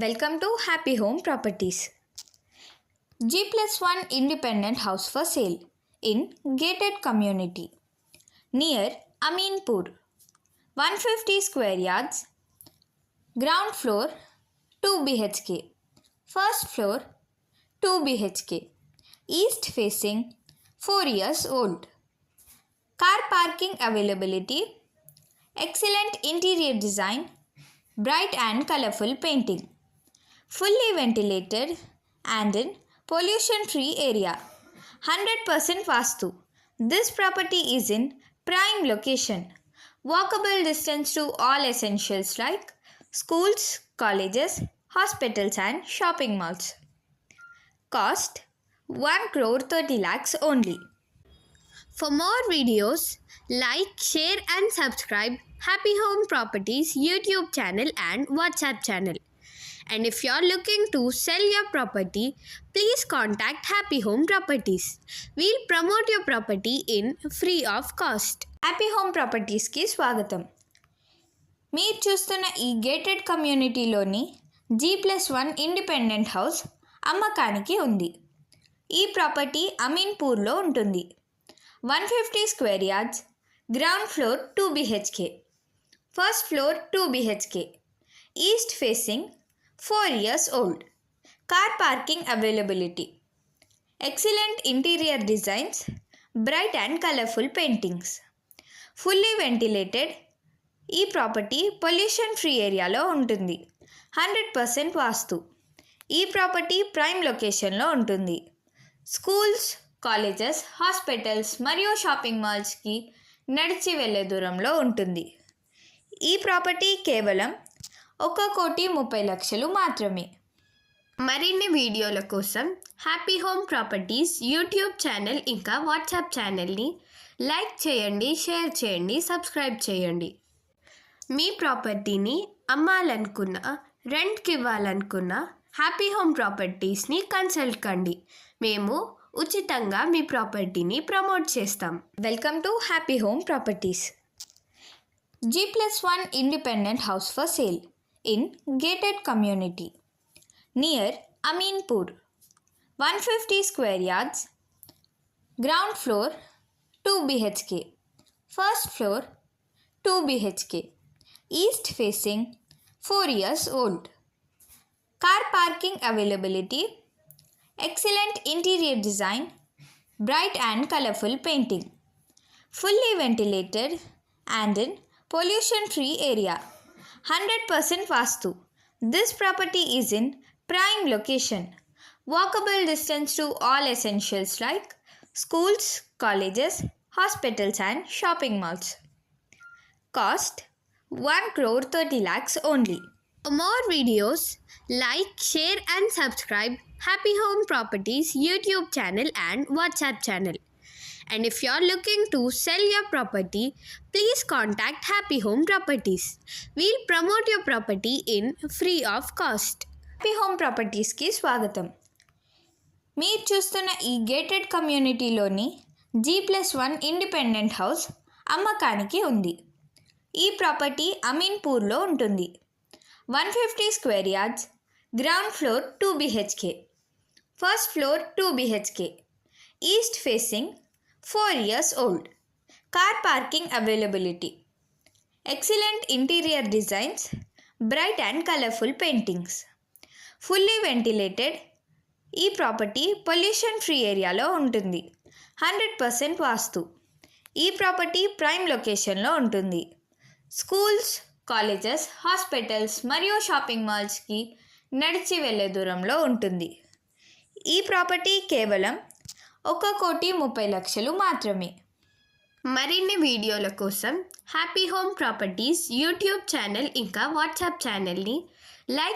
Welcome to Happy Home Properties. G+1 independent house for sale in gated community near Aminpur. 150 square yards. Ground floor 2 BHK. First floor 2 BHK. East facing 4 years old. Car parking availability. Excellent interior design. Bright and colorful painting. Fully ventilated and in pollution-free area. 100% Vastu. This property is in prime location. Walkable distance to all essentials like schools, colleges, hospitals and shopping malls. Cost 1 crore 30 lakhs only. For more videos, like, share and subscribe Happy Home Properties YouTube channel and WhatsApp channel. And if you're looking to sell your property, please contact Happy Home Properties. We'll promote your property in free of cost. Happy Home Properties ki swagatam. మీరు చూస్తున్న ఈ gated కమ్యూనిటీలోని G+1 independent house అమ్మకానికి ఉంది. ఈ property అమీన్పూర్లో ఉంటుంది. 150 square yards. Ground floor 2 BHK. First floor 2 BHK. East facing 4 years old. Car parking availability. Excellent interior designs. Bright and colorful paintings. Fully ventilated. ఈ property pollution free ఏరియాలో ఉంటుంది. 100% వాస్తు. ఈ property prime లొకేషన్లో ఉంటుంది. స్కూల్స్, కాలేజెస్, హాస్పిటల్స్ మరియు shopping మాల్స్కి నడిచి వెళ్ళే దూరంలో ఉంటుంది. ఈ ప్రాపర్టీ కేవలం 1,30,00,000 మాత్రమే. మరిన్ని వీడియోల కోసం happy home properties YouTube channel ఇంకా వాట్సాప్ ఛానల్ని లైక్ చేయండి, షేర్ చేయండి, సబ్స్క్రైబ్ చేయండి. మీ ప్రాపర్టీని అమ్మాలనుకున్నా, రెంట్కి ఇవ్వాలనుకున్నా హ్యాపీ హోమ్ ప్రాపర్టీస్ని కన్సల్ట్ కండి. మేము ఉచితంగా మీ ప్రాపర్టీని ప్రమోట్ చేస్తాం. Welcome to happy home properties. G+1 independent house for sale in gated community near Aminpur. 150 square yards. Ground floor 2 BHK. First floor 2 BHK. East facing 4 years old. Car parking availability. Excellent interior design. Bright and colorful painting. Fully ventilated and in pollution-free area. 100% Vastu. This property is in prime location. Walkable distance to all essentials like schools, colleges, hospitals and shopping malls. Cost 1 crore 30 lakhs only. For more videos, like, share and subscribe Happy Home Properties YouTube channel and WhatsApp channel. And if you're looking to sell your property, please contact Happy Home Properties. We'll promote your property in free of cost. Happy Home Properties ki swagatam. మీరు చూస్తున్న ఈ gated కమ్యూనిటీలోని G+1 independent house అమ్మకానికి ఉంది. ఈ property అమీన్పూర్లో ఉంటుంది. 150 square yards. Ground floor 2 BHK. First floor 2 BHK. East facing 4 years old. Car parking availability. Excellent interior designs. Bright and colorful paintings. Fully ventilated. ఈ property pollution free ఏరియాలో ఉంటుంది. 100% వాస్తు. ఈ property prime లొకేషన్లో ఉంటుంది. స్కూల్స్, కాలేజెస్, హాస్పిటల్స్ మరియు shopping మాల్స్కి నడిచి వెళ్ళే దూరంలో ఉంటుంది. ఈ ప్రాపర్టీ కేవలం 1,30,00,000 మాత్రమే. మరిన్ని వీడియోల కోసం happy home properties YouTube channel ఇంకా వాట్సాప్ ఛానల్ని లైక్